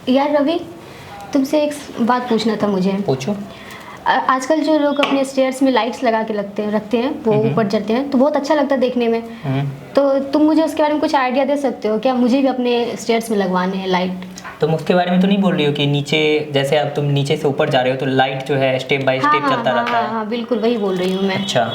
यार रवि, तुमसे एक बात पूछना था मुझे। पूछो। आजकल जो लोग अपने स्टेयर्स में लाइट्स लगा के रखते हैं वो ऊपर चढ़ते हैं तो बहुत अच्छा लगता है देखने में। तो तुम मुझे उसके बारे में कुछ आइडिया दे सकते हो क्या? मुझे भी अपने स्टेयर्स में लगवाने हैं लाइट। तुम उसके बारे में तो नहीं बोल रही हो कि नीचे, जैसे अब तुम नीचे से ऊपर जा रहे हो तो लाइट जो है स्टेप बाय स्टेप चलता रहता है। हाँ, बिल्कुल वही बोल रही हूँ मैं। अच्छा,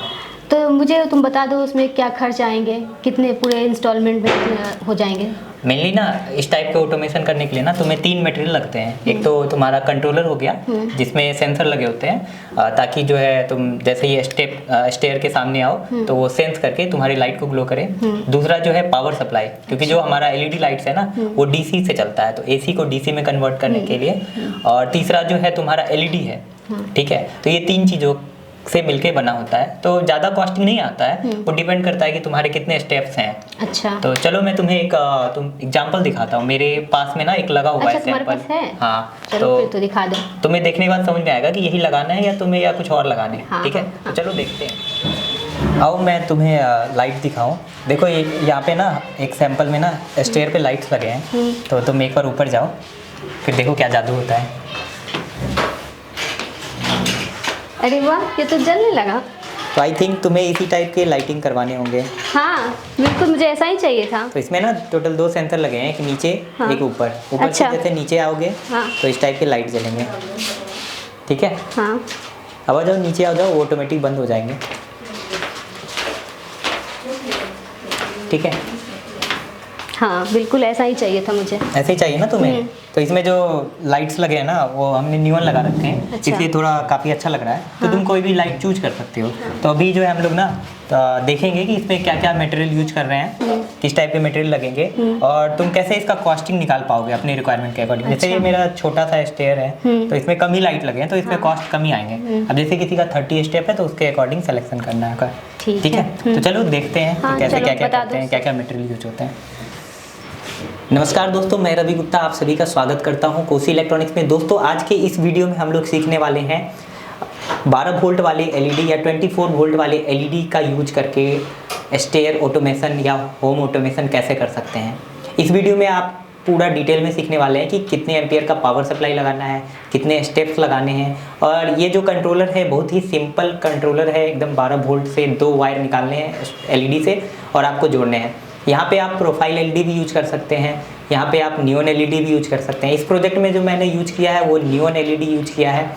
तो मुझे तुम बता दो उसमें क्या खर्च आएंगे, कितने पूरे इंस्टॉलमेंट में कितने हो जाएंगे। मेनली ना इस टाइप के ऑटोमेशन करने के लिए ना तुम्हें 3 मटेरियल लगते हैं। एक तो तुम्हारा कंट्रोलर हो गया जिसमें सेंसर लगे होते हैं, ताकि जो है तुम जैसे ये स्टेयर के सामने आओ तो वो सेंस करके तुम्हारी लाइट को ग्लो करे। दूसरा जो है पावर सप्लाई, क्योंकि जो हमारा एलईडी लाइट्स है ना वो डीसी से चलता है, तो एसी को डीसी में कन्वर्ट करने के लिए। और तीसरा जो है तुम्हारा एलईडी है। ठीक है, तो ये 3 चीज़ों से मिलके बना होता है, तो ज़्यादा कॉस्टिंग नहीं आता है। वो डिपेंड करता है कि तुम्हारे कितने स्टेप्स हैं। अच्छा, तो चलो मैं तुम्हें एक एग्जांपल दिखाता हूँ। मेरे पास में ना एक लगा हुआ है सैंपल। हाँ, चलो फिर तो दिखा दो। तुम्हें देखने के बाद समझ में आएगा कि यही लगाना है या तुम्हें या कुछ और लगाना है। हाँ, ठीक है, हाँ। तो चलो देखते हैं। आओ मैं तुम्हें लाइट दिखाऊं। देखो ये यहाँ पे ना एक सैंपल में ना स्टेयर पे लाइट्स लगे हैं, तो तुम एक बार ऊपर जाओ फिर देखो क्या जादू होता है। अरे वाह, ये तो जलने लगा। तो आई थिंक तुम्हें इसी टाइप के लाइटिंग करवाने होंगे। हाँ बिल्कुल, मुझे ऐसा ही चाहिए था। तो इसमें ना टोटल 2 सेंसर लगे हैं, एक नीचे एक ऊपर। ऊपर अच्छा। से जैसे नीचे आओगे तो इस टाइप के लाइट जलेंगे। ठीक है, हाँ, अब आ जाओ नीचे आ जाओ, वो ऑटोमेटिक बंद हो जाएंगे। ठीक है, हाँ बिल्कुल ऐसा ही चाहिए था मुझे। ऐसे ही चाहिए ना तुम्हें। तो इसमें जो लाइट्स लगे हैं ना वो हमने नियॉन लगा रखे हैं। अच्छा। इसलिए थोड़ा काफ़ी अच्छा लग रहा है। तो तुम कोई भी लाइट चूज कर सकते हो। तो अभी जो है हम लोग ना तो देखेंगे कि इसमें क्या क्या मटेरियल यूज कर रहे हैं, किस टाइप के मटेरियल लगेंगे, और तुम कैसे इसका कॉस्टिंग निकाल पाओगे अपने रिक्वायरमेंट के अकॉर्डिंग। जैसे ये मेरा छोटा सा स्टेयर है तो इसमें कम ही लाइट लगे हैं, तो इसमें कॉस्ट कम ही आएंगे। अब जैसे किसी का 30 स्टेप है तो उसके अकॉर्डिंग सिलेक्शन करना है। ठीक है, तो चलो देखते हैं कि कैसे क्या क्या करते हैं, क्या क्या मटेरियल यूज होते हैं। नमस्कार दोस्तों, मैं रवि गुप्ता आप सभी का स्वागत करता हूं कोसी इलेक्ट्रॉनिक्स में। दोस्तों आज के इस वीडियो में हम लोग सीखने वाले हैं 12 वोल्ट वाले एलईडी या 24 वोल्ट वाले एलईडी का यूज करके स्टेयर ऑटोमेशन या होम ऑटोमेशन कैसे कर सकते हैं। इस वीडियो में आप पूरा डिटेल में सीखने वाले हैं कि कितने एम्पियर का पावर सप्लाई लगाना है, कितने स्टेप्स लगाने हैं। और ये जो कंट्रोलर है बहुत ही सिंपल कंट्रोलर है, एकदम 12 वोल्ट से 2 वायर निकालने हैं एलईडी से और आपको जोड़ने हैं। यहाँ पे आप प्रोफाइल एलईडी भी यूज कर सकते हैं, यहाँ पे आप नियॉन एलईडी भी यूज कर सकते हैं। इस प्रोजेक्ट में जो मैंने यूज किया है वो नियॉन एलईडी यूज किया है।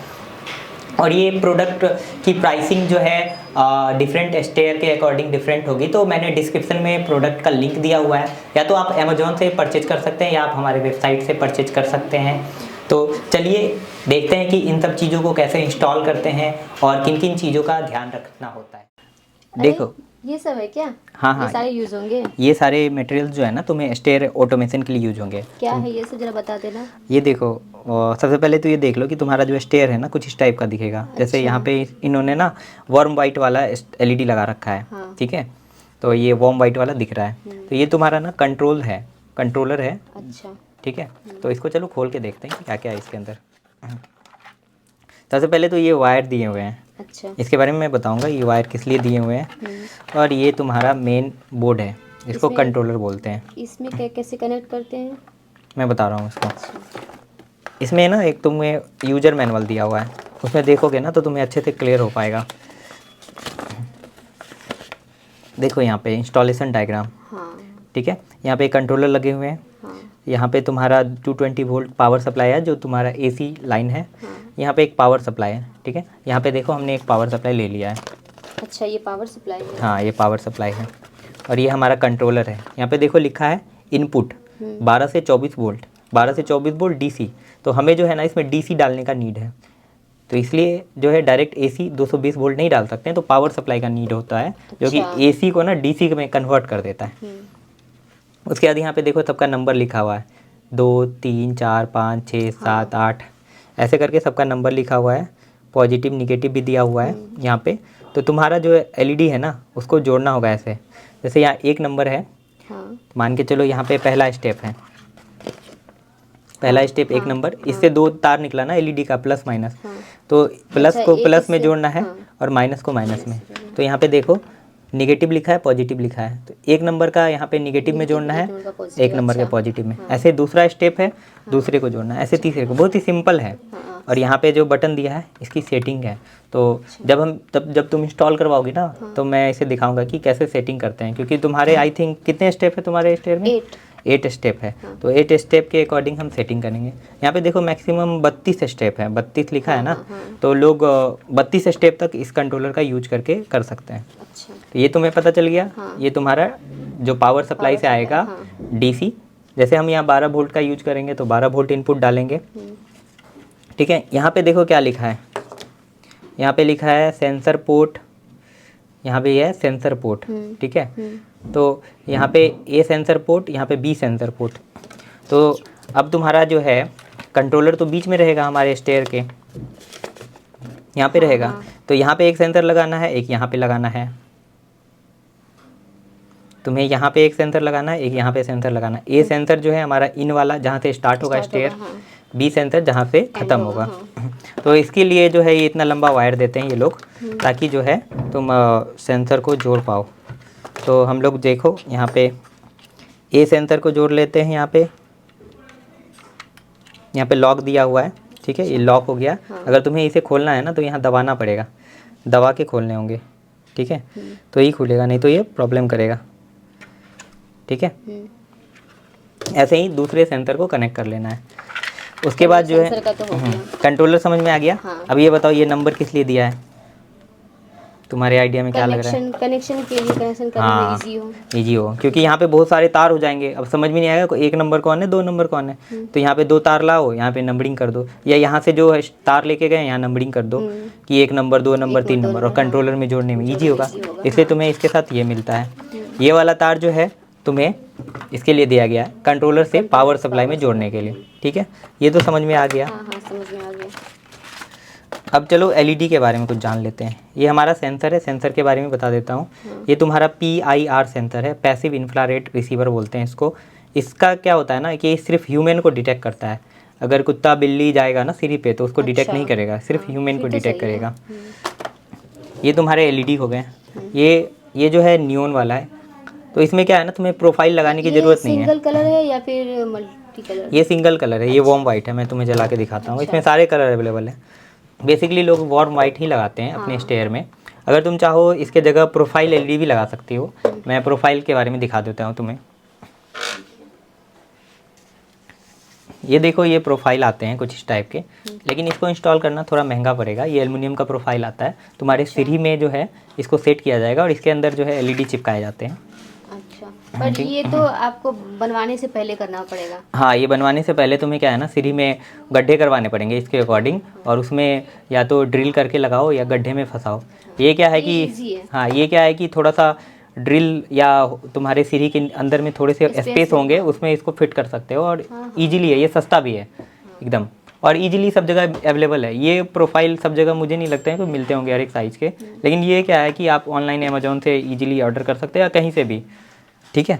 और ये प्रोडक्ट की प्राइसिंग जो है डिफरेंट स्टेयर के अकॉर्डिंग डिफरेंट होगी। तो मैंने डिस्क्रिप्शन में प्रोडक्ट का लिंक दिया हुआ है, या तो आप अमेजोन से परचेज कर सकते हैं या आप हमारे वेबसाइट से परचेज कर सकते हैं। तो चलिए देखते हैं कि इन सब चीज़ों को कैसे इंस्टॉल करते हैं और किन किन चीज़ों का ध्यान रखना होता है। देखो ये सब है क्या? हाँ, ये सारे यूज होंगे। ये सारे मटेरियल जो है ना तुम्हें स्टेयर ऑटोमेशन के लिए यूज होंगे। क्या है ये सब, जरा बता देना। ये देखो, सबसे पहले तो ये देख लो कि तुम्हारा जो स्टेयर है ना कुछ इस टाइप का दिखेगा। जैसे यहाँ पे इन्होंने ना वार्म वाइट वाला एलईडी लगा रखा है। हाँ। ठीक है, तो ये वार्म वाइट वाला दिख रहा है। तो ये तुम्हारा ना कंट्रोलर है। अच्छा, ठीक है, तो इसको चलो खोल के देखते हैं कि क्या क्या है इसके अंदर। सबसे पहले तो ये वायर दिए हुए हैं। अच्छा, इसके बारे में मैं बताऊंगा ये वायर किस लिए दिए हुए हैं। और ये तुम्हारा मेन बोर्ड है, इसको कंट्रोलर बोलते हैं। इसमें कैसे कनेक्ट करते हैं? मैं बता रहा हूँ इसको। इसमें ना एक तुम्हें यूजर मैनुअल दिया हुआ है, उसमें देखोगे ना तो तुम्हें अच्छे से क्लियर हो पाएगा। देखो यहाँ पे इंस्टॉलेशन डायग्राम। हाँ। ठीक है, यहाँ पे कंट्रोलर लगे हुए हैं। हाँ। यहाँ पे तुम्हारा 220 वोल्ट पावर सप्लाई है जो तुम्हारा एसी लाइन है। हाँ। यहाँ पे एक पावर सप्लाई है। ठीक है, यहाँ पे देखो हमने एक पावर सप्लाई ले लिया है। अच्छा, ये पावर सप्लाई है। हाँ, ये पावर सप्लाई है। और ये हमारा कंट्रोलर है। यहाँ पे देखो लिखा है इनपुट 12 से 24 वोल्ट, 12 से 24 वोल्ट डीसी। तो हमें जो है ना इसमें डीसी डालने का नीड है, तो इसलिए जो है डायरेक्ट एसी 220 वोल्ट नहीं डाल सकते हैं, तो पावर सप्लाई का नीड होता है जो कि एसी को ना डीसी में कन्वर्ट कर देता है। उसके बाद यहाँ पे देखो सबका नंबर लिखा हुआ है, 2 3 4 5 6 7 8 ऐसे करके सबका नंबर लिखा हुआ है। पॉजिटिव निगेटिव भी दिया हुआ है यहाँ पे। तो तुम्हारा जो एलईडी है ना उसको जोड़ना होगा ऐसे। जैसे यहाँ 1 नंबर है। हाँ। मान के चलो यहाँ पे पहला स्टेप है, पहला स्टेप 1 नंबर। इससे 2 तार निकला ना एलईडी का, प्लस माइनस। तो प्लस को प्लस में जोड़ना है और माइनस को माइनस में। तो यहाँ पे देखो निगेटिव लिखा है, पॉजिटिव लिखा है, तो 1 नंबर का यहाँ पे निगेटिव में जोड़ना है, 1 नंबर के पॉजिटिव में। ऐसे दूसरा स्टेप है, दूसरे को जोड़ना है, ऐसे तीसरे को। बहुत ही सिंपल है। और यहाँ पे जो बटन दिया है इसकी सेटिंग है। तो जब तुम इंस्टॉल करवाओगी ना, तो मैं इसे दिखाऊंगा कि कैसे सेटिंग करते हैं, क्योंकि तुम्हारे आई थिंक कितने स्टेप है तुम्हारे स्टेयर में? 8 स्टेप है। तो 8 स्टेप के अकॉर्डिंग हम सेटिंग करेंगे। यहाँ पे देखो मैक्सिमम 32 स्टेप है, 32 लिखा है ना, तो लोग 32 स्टेप तक इस कंट्रोलर का यूज करके कर सकते हैं। अच्छा। तो ये तुम्हें पता चल गया। ये तुम्हारा जो पावर सप्लाई से आएगा डीसी, जैसे हम यहाँ 12 वोल्ट का यूज करेंगे तो 12 वोल्ट इनपुट डालेंगे। ठीक है, यहाँ पे देखो क्या लिखा है, यहाँ पे लिखा है सेंसर पोर्ट, यहाँ पे है सेंसर पोर्ट। ठीक है, तो यहाँ पे ए सेंसर पोर्ट, यहाँ पे बी सेंसर पोर्ट। तो अब तुम्हारा जो है कंट्रोलर तो बीच में रहेगा हमारे स्टेयर के, यहाँ पे रहेगा। तो यहाँ पे एक सेंसर लगाना है, एक यहाँ पे लगाना है। तुम्हें यहाँ पे एक सेंसर लगाना है, एक यहाँ पे सेंसर लगाना है। ए सेंसर जो है हमारा इन वाला जहाँ से स्टार्ट होगा स्टेयर, बी सेंसर जहाँ से ख़त्म होगा। तो इसके लिए जो है ये इतना लंबा वायर देते हैं ये लोग, ताकि जो है तुम सेंसर को जोड़ पाओ। तो हम लोग देखो यहाँ पे ए सेंसर को जोड़ लेते हैं। यहाँ पे लॉक दिया हुआ है। ठीक है, ये लॉक हो गया। अगर तुम्हें इसे खोलना है ना तो यहाँ दबाना पड़ेगा, दबा के खोलने होंगे। ठीक है, तो ये खुलेगा, नहीं तो ये प्रॉब्लम करेगा। ठीक है, ऐसे ही दूसरे सेंसर को कनेक्ट कर लेना है। उसके बाद जो है कंट्रोलर समझ में आ गया। अब ये बताओ ये नंबर किस लिए दिया है, तुम्हारे आइडिया में क्या लग रहा है? कनेक्शन के लिए, कनेक्शन करने में इजी हो, क्योंकि यहाँ पे बहुत सारे तार हो जाएंगे। अब समझ में नहीं आएगा एक नंबर कौन है, 2 नंबर कौन है। तो यहाँ पे 2 तार लाओ, यहाँ पे नंबरिंग कर दो, या यहाँ से जो तार लेके गए यहाँ नंबरिंग कर दो कि 1 नंबर, 2 नंबर, 3 नंबर, और कंट्रोलर में जोड़ने में ईजी होगा। इसलिए तुम्हें इसके साथ ये मिलता है। ये वाला तार जो है तुम्हें इसके लिए दिया गया है, कंट्रोलर से पावर सप्लाई में जोड़ने के लिए। ठीक है, ये तो समझ में आ गया। समझ में आ गया। अब चलो एलईडी के बारे में कुछ जान लेते हैं। ये हमारा सेंसर है, सेंसर के बारे में बता देता हूँ। ये तुम्हारा PIR सेंसर है, पैसिव इंफ्रारेड रिसीवर बोलते हैं इसको। इसका क्या होता है ना कि ये सिर्फ ह्यूमन को डिटेक्ट करता है। अगर कुत्ता बिल्ली जाएगा ना सीढ़ी पे तो उसको डिटेक्ट नहीं करेगा, सिर्फ ह्यूमन को डिटेक्ट करेगा। ये तुम्हारे एलईडी हो गए। ये जो है नियॉन वाला है। तो इसमें क्या है ना, तुम्हें प्रोफाइल लगाने की ज़रूरत नहीं है। सिंगल कलर है या फिर मल्टी कलर? ये सिंगल कलर है। ये वार्म वाइट है, मैं तुम्हें जला के दिखाता हूँ। इसमें सारे कलर अवेलेबल है। बेसिकली लोग वार्म वाइट ही लगाते हैं अपने स्टेयर में। अगर तुम चाहो इसके जगह प्रोफाइल एलईडी भी लगा सकती हो। मैं प्रोफाइल के बारे में दिखा देता हूँ तुम्हें। ये देखो, ये प्रोफाइल आते हैं कुछ इस टाइप के, लेकिन इसको इंस्टॉल करना थोड़ा महंगा पड़ेगा। ये एल्युमिनियम का प्रोफाइल आता है, तुम्हारे सीढ़ी में जो है इसको सेट किया जाएगा और इसके अंदर जो है एलईडी चिपकाए जाते हैं। अच्छा, पर ये तो आपको बनवाने से पहले करना पड़ेगा। हाँ, ये बनवाने से पहले तुम्हें क्या है ना, सीढ़ी में गड्ढे करवाने पड़ेंगे इसके अकॉर्डिंग, और उसमें या तो ड्रिल करके लगाओ या गड्ढे में फंसाओ। ये क्या है कि हाँ, ये क्या है कि थोड़ा सा ड्रिल या तुम्हारे सीढ़ी के अंदर में थोड़े से स्पेस होंगे, उसमें इसको फिट कर सकते हो। और ईजिली है, ये सस्ता भी है एकदम, और ईजिली सब जगह अवेलेबल है। ये प्रोफाइल सब जगह मुझे नहीं लगता है कि मिलते होंगे हर एक साइज़ के, लेकिन ये क्या है कि आप ऑनलाइन अमेजोन से ईजिली ऑर्डर कर सकते हैं या कहीं से भी। ठीक है,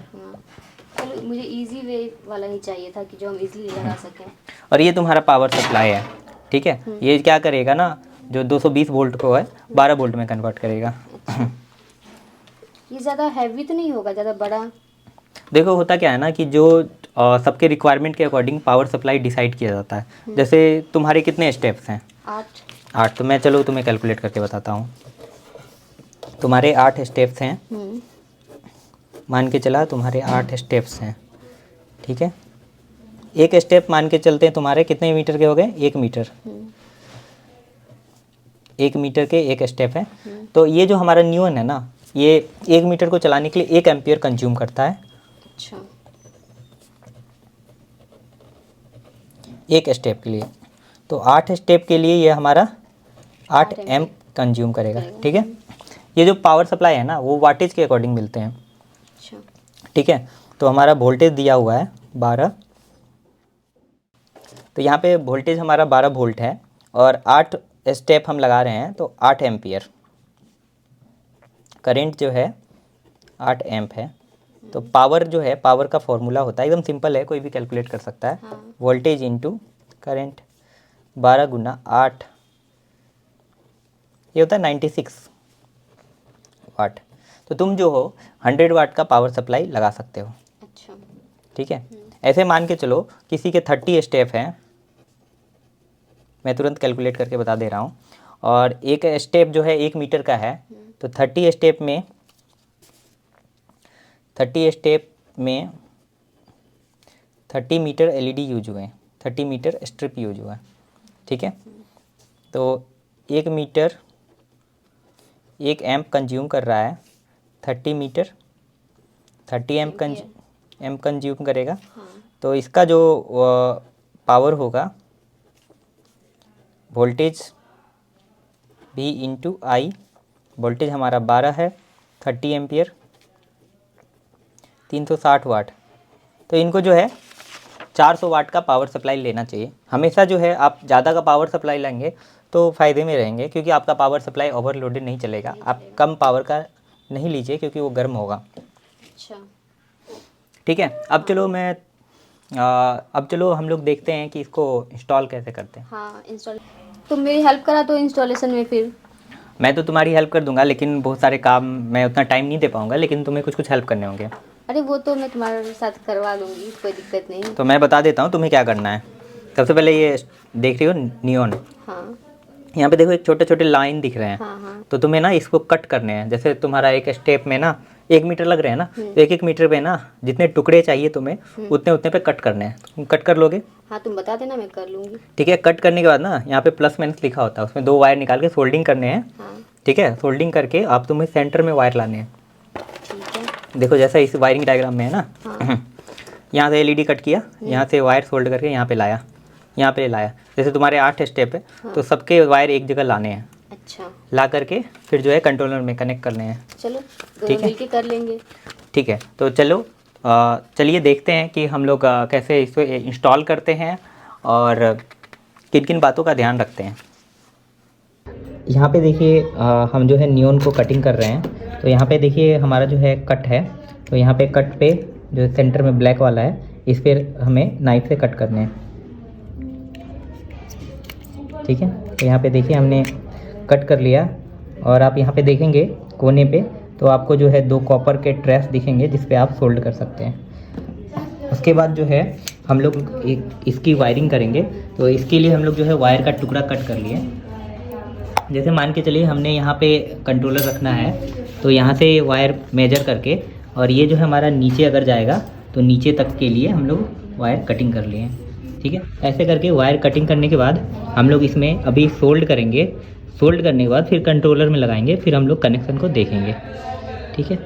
मुझे इजी वे वाला ही चाहिए था कि जो हम इजीली लगा सकें। और ये तुम्हारा पावर सप्लाई है। ठीक है, ये क्या करेगा ना, जो 220 वोल्ट को है 12 वोल्ट में कन्वर्ट करेगा। ये ज़्यादा हैवी तो नहीं होगा, ज़्यादा बड़ा? देखो होता क्या है ना कि जो सबके रिक्वायरमेंट के अकॉर्डिंग पावर सप्लाई डिसाइड किया जाता है। जैसे तुम्हारे कितने स्टेप्स हैं? 8। तो मैं चलो तुम्हें कैलकुलेट करके बताता हूँ। तुम्हारे 8 स्टेप्स हैं, मान के चला तुम्हारे 8 स्टेप्स हैं। ठीक है, एक स्टेप मान के चलते हैं तुम्हारे कितने मीटर के हो गए? 1 मीटर। 1 मीटर के एक स्टेप है। तो ये जो हमारा नियॉन है ना, ये 1 मीटर को चलाने के लिए 1 एम्पियर कंज्यूम करता है। अच्छा, एक स्टेप के लिए। तो 8 स्टेप के लिए ये हमारा 8 एम्प कंज्यूम करेगा। ठीक है, ये जो पावर सप्लाई है ना वो वाटेज के अकॉर्डिंग मिलते हैं। ठीक है, तो हमारा वोल्टेज दिया हुआ है 12। तो यहाँ पे वोल्टेज हमारा 12 वोल्ट है और 8 स्टेप हम लगा रहे हैं, तो 8 एम्पियर करंट जो है 8 एम्प है। तो पावर जो है, पावर का फॉर्मूला होता है, एकदम सिंपल है, कोई भी कैलकुलेट कर सकता है। वोल्टेज इनटू करंट 12 गुना 8, ये होता है 96 वाट। तो तुम जो हो 100 वाट का पावर सप्लाई लगा सकते हो। अच्छा। ठीक है, ऐसे मान के चलो किसी के 30 स्टेप हैं, मैं तुरंत कैलकुलेट करके बता दे रहा हूँ, और एक स्टेप जो है 1 मीटर का है, तो 30 स्टेप में 30 मीटर एलईडी यूज हुए हैं, 30 मीटर स्ट्रिप यूज हुआ है। ठीक है, तो 1 मीटर 1 एम्प कंज्यूम कर रहा है, 30 मीटर 30 एम्प कंज्यूम करेगा। तो इसका जो पावर होगा, वोल्टेज V इंटू आई, वोल्टेज हमारा 12 है, 30 एम्पियर, 360 वाट। तो इनको जो है 400 वाट का पावर सप्लाई लेना चाहिए। हमेशा जो है आप ज़्यादा का पावर सप्लाई लेंगे तो फ़ायदे में रहेंगे, क्योंकि आपका पावर सप्लाई ओवरलोडेड नहीं चलेगा। आप कम पावर का नहीं लीजिए क्योंकि वो गर्म होगा। अच्छा। ठीक है, अब चलो हम लोग देखते हैं कि इसको इंस्टॉल कैसे करते हैं। हाँ, इंस्टॉल तुम मेरी हेल्प करा तो इंस्टॉलेशन में फिर। मैं तो तुम्हारी हेल्प कर दूंगा, लेकिन बहुत सारे काम मैं उतना टाइम नहीं दे पाऊंगा, लेकिन तुम्हें कुछ हेल्प करने होंगे। अरे वो तो मैं तुम्हारे साथ करवा दूंगी, कोई दिक्कत नहीं। तो मैं बता देता हूँ तुम्हें क्या करना है। सबसे पहले ये देख रही हो नियॉन, हाँ यहाँ पे देखो एक छोटे छोटे लाइन दिख रहे हैं। हाँ हाँ। तो तुम्हें ना इसको कट करने हैं। जैसे तुम्हारा एक स्टेप में ना 1 मीटर लग रहे हैं ना, तो 1 मीटर पे ना जितने टुकड़े चाहिए तुम्हें उतने उतने पे कट करने हैं। तुम कट कर लोगे? हाँ, तुम बता देना, मैं कर लूँगी। ठीक है, कट करने के बाद ना यहाँ पे प्लस माइनस लिखा होता है, उसमें 2 वायर निकाल के सोल्डिंग करने हैं। हाँ ठीक है, सोल्डिंग करके आप तुम्हें सेंटर में वायर लाने हैं। ठीक है। देखो जैसा इस वायरिंग डायग्राम में है ना, हाँ। यहाँ से एलईडी कट किया, यहाँ से वायर सोल्ड करके यहाँ पे लाया, यहाँ पे लाया। जैसे तुम्हारे 8 स्टेप है, तो सबके वायर एक जगह लाने हैं। अच्छा। ला करके फिर जो है कंट्रोलर में कनेक्ट करने हैं। चलो ठीक दोनों है। मिलके कर लेंगे। ठीक है, तो चलो चलिए देखते हैं कि हम लोग कैसे इसको इंस्टॉल करते हैं और किन किन बातों का ध्यान रखते हैं। यहाँ पे देखिए हम जो है नियॉन को कटिंग कर रहे हैं। तो यहाँ पे देखिए हमारा जो है कट है, तो यहाँ पे कट पे जो सेंटर में ब्लैक वाला है, इस पर हमें नाइफ से कट करने हैं। ठीक है, तो यहाँ पे देखिए हमने कट कर लिया, और आप यहाँ पे देखेंगे कोने पे तो आपको जो है 2 कॉपर के ट्रेस दिखेंगे जिस पे आप सोल्ड कर सकते हैं। उसके बाद जो है हम लोग इसकी वायरिंग करेंगे। तो इसके लिए हम लोग जो है वायर का टुकड़ा कट कर लिए। जैसे मान के चलिए हमने यहाँ पे कंट्रोलर रखना है, तो यहाँ से वायर मेजर करके, और ये जो है हमारा नीचे अगर जाएगा तो नीचे तक के लिए हम लोग वायर कटिंग कर लिए। ठीक है, ऐसे करके वायर कटिंग करने के बाद हम लोग इसमें अभी सोल्ड करेंगे। सोल्ड करने के बाद फिर कंट्रोलर में लगाएंगे, फिर हम लोग कनेक्शन को देखेंगे। ठीक है,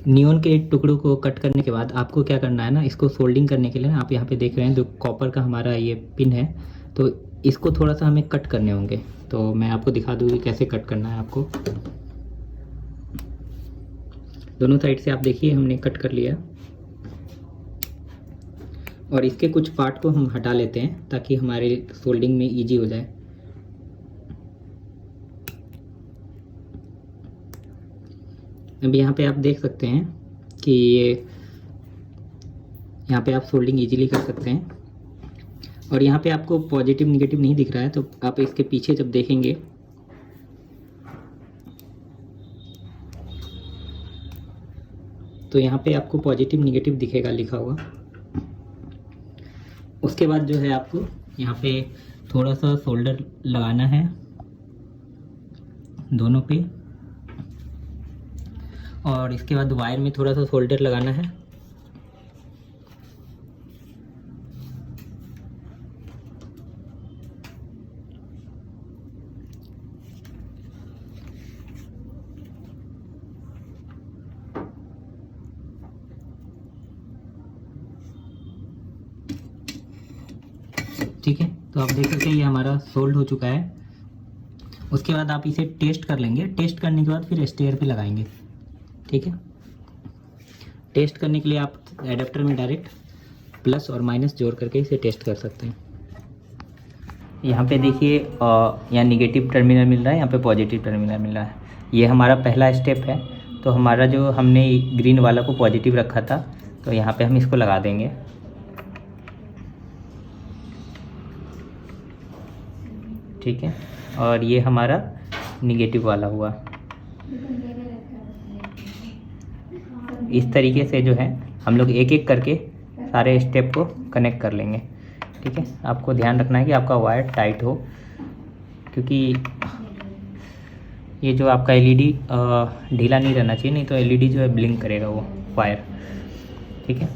नियॉन के टुकड़ों को कट करने के बाद आपको क्या करना है ना, इसको सोल्डिंग करने के लिए आप यहाँ पे देख रहे हैं जो कॉपर का हमारा ये पिन है, तो इसको थोड़ा सा हमें कट करने होंगे। तो मैं आपको दिखा दूँ कि कैसे कट करना है आपको। दोनों साइड से आप देखिए हमने कट कर लिया, और इसके कुछ पार्ट को हम हटा लेते हैं ताकि हमारे सोल्डिंग में इजी हो जाए। अब यहाँ पे आप देख सकते हैं कि ये यहाँ पे आप सोल्डिंग इजीली कर सकते हैं, और यहाँ पे आपको पॉजिटिव निगेटिव नहीं दिख रहा है, तो आप इसके पीछे जब देखेंगे तो यहाँ पे आपको पॉजिटिव निगेटिव दिखेगा लिखा हुआ। उसके बाद जो है आपको यहाँ पे थोड़ा सा सोल्डर लगाना है दोनों पे, और इसके बाद वायर में थोड़ा सा सोल्डर लगाना है। ठीक है, तो आप देख सकते हैं ये हमारा सोल्ड हो चुका है। उसके बाद आप इसे टेस्ट कर लेंगे। टेस्ट करने के बाद फिर स्टेयर पे लगाएंगे। ठीक है, टेस्ट करने के लिए आप एडाप्टर में डायरेक्ट प्लस और माइनस जोड़ करके इसे टेस्ट कर सकते हैं। यहाँ पे देखिए यहाँ निगेटिव टर्मिनल मिल रहा है, यहाँ पे पॉजिटिव टर्मिनल मिल रहा है। ये हमारा पहला स्टेप है। तो हमारा जो हमने ग्रीन वाला को पॉजिटिव रखा था, तो यहाँ पे हम इसको लगा देंगे। ठीक है, और ये हमारा निगेटिव वाला हुआ। इस तरीके से जो है हम लोग एक एक करके सारे स्टेप को कनेक्ट कर लेंगे। ठीक है, आपको ध्यान रखना है कि आपका वायर टाइट हो, क्योंकि ये जो आपका एलईडी ढीला नहीं रहना चाहिए, नहीं तो एलईडी जो है ब्लिंक करेगा वो वायर। ठीक है,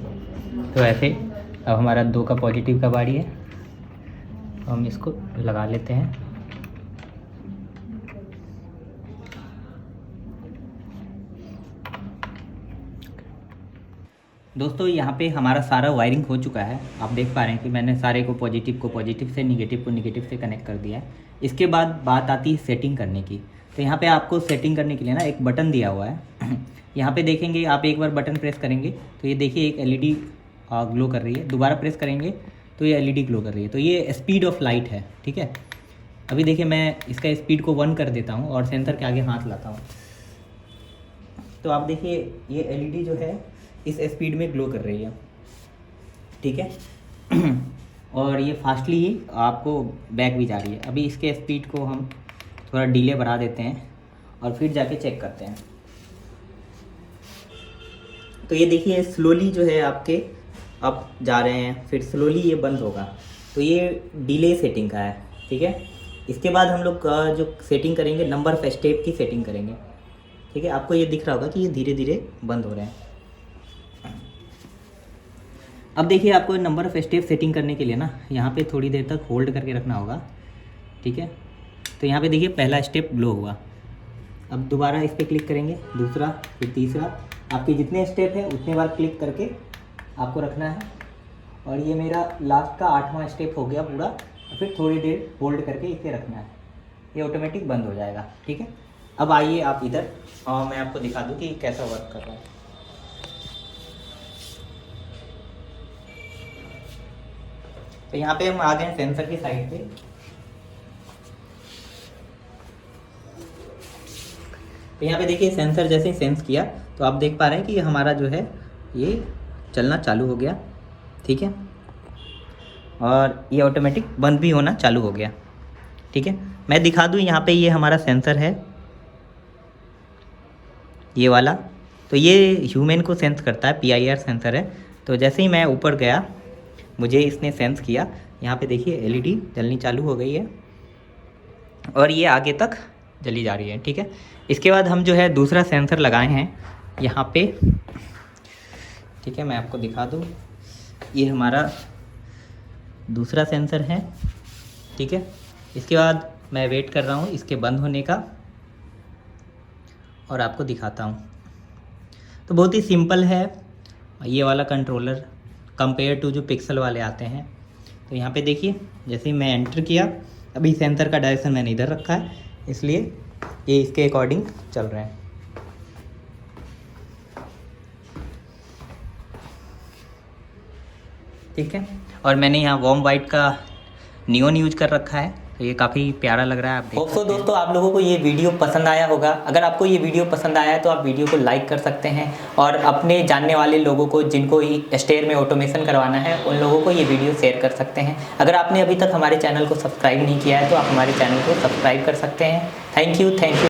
तो ऐसे अब हमारा 2 का पॉजिटिव का बारी है, हम इसको लगा लेते हैं। दोस्तों यहाँ पे हमारा सारा वायरिंग हो चुका है। आप देख पा रहे हैं कि मैंने सारे को पॉजिटिव से, निगेटिव को निगेटिव से कनेक्ट कर दिया है। इसके बाद बात आती है सेटिंग करने की। तो यहाँ पे आपको सेटिंग करने के लिए ना एक बटन दिया हुआ है। यहाँ पे देखेंगे आप, एक बार बटन प्रेस करेंगे तो ये देखिए एक एलईडी ग्लो कर रही है, दोबारा प्रेस करेंगे तो ये एलईडी ग्लो कर रही है। तो ये स्पीड ऑफ लाइट है। ठीक है, अभी देखिए मैं इसका स्पीड को 1 कर देता हूँ और सेंसर के आगे हाथ लाता हूँ, तो आप देखिए ये एलईडी जो है इस स्पीड में ग्लो कर रही है। ठीक है, और ये फास्टली ही आपको बैक भी जा रही है। अभी इसके स्पीड को हम थोड़ा डिले बढ़ा देते हैं और फिर जाके चेक करते हैं। तो ये देखिए स्लोली जो है आपके अप जा रहे हैं, फिर स्लोली ये बंद होगा। तो ये डिले सेटिंग का है। ठीक है, इसके बाद हम लोग जो सेटिंग करेंगे, नंबर ऑफ स्टेप की सेटिंग करेंगे। ठीक है, आपको ये दिख रहा होगा कि ये धीरे धीरे बंद हो रहे हैं। अब देखिए आपको नंबर ऑफ स्टेप सेटिंग करने के लिए ना यहाँ पे थोड़ी देर तक होल्ड करके रखना होगा। ठीक है, तो यहाँ पे देखिए पहला स्टेप ग्लो हुआ। अब दोबारा इस पर क्लिक करेंगे, दूसरा, फिर तीसरा। आपके जितने स्टेप है उतने बार क्लिक करके आपको रखना है। और ये मेरा लास्ट का 8वां स्टेप हो गया पूरा। फिर थोड़ी देर होल्ड करके इसे रखना है, ये ऑटोमेटिक बंद हो जाएगा। ठीक है, अब आइए आप इधर और मैं आपको दिखा दूँ कि कैसा वर्क कर रहा है। तो यहाँ पे हम आ गए हैं सेंसर की साइड पे। तो यहाँ पे देखिए सेंसर जैसे ही सेंस किया तो आप देख पा रहे हैं कि हमारा जो है ये चलना चालू हो गया। ठीक है, और ये ऑटोमेटिक बंद भी होना चालू हो गया। ठीक है, मैं दिखा दूँ यहाँ पे ये हमारा सेंसर है, ये वाला। तो ये ह्यूमन को सेंस करता है, PIR सेंसर है। तो जैसे ही मैं ऊपर गया मुझे इसने सेंस किया। यहाँ पे देखिए एलईडी जलनी चालू हो गई है और ये आगे तक जली जा रही है। ठीक है, इसके बाद हम जो है दूसरा सेंसर लगाए हैं यहाँ पे। ठीक है, मैं आपको दिखा दूँ, ये हमारा दूसरा सेंसर है। ठीक है, इसके बाद मैं वेट कर रहा हूँ इसके बंद होने का और आपको दिखाता हूँ। तो बहुत ही सिंपल है ये वाला कंट्रोलर कंपेयर टू जो पिक्सल वाले आते हैं। तो यहाँ पे देखिए जैसे ही मैं एंटर किया, अभी सेंसर का डायरेक्शन मैंने इधर रखा है, इसलिए ये इसके अकॉर्डिंग चल रहे हैं। ठीक है, और मैंने यहाँ वार्म वाइट का नियॉन यूज कर रखा है, तो ये काफ़ी प्यारा लग रहा है। आप तो दोस्तों आप लोगों को ये वीडियो पसंद आया होगा। अगर आपको ये वीडियो पसंद आया है तो आप वीडियो को लाइक कर सकते हैं और अपने जानने वाले लोगों को, जिनको स्टेयर में ऑटोमेशन करवाना है, उन लोगों को ये वीडियो शेयर कर सकते हैं। अगर आपने अभी तक हमारे चैनल को सब्सक्राइब नहीं किया है तो आप हमारे चैनल को सब्सक्राइब कर सकते हैं। Thank you.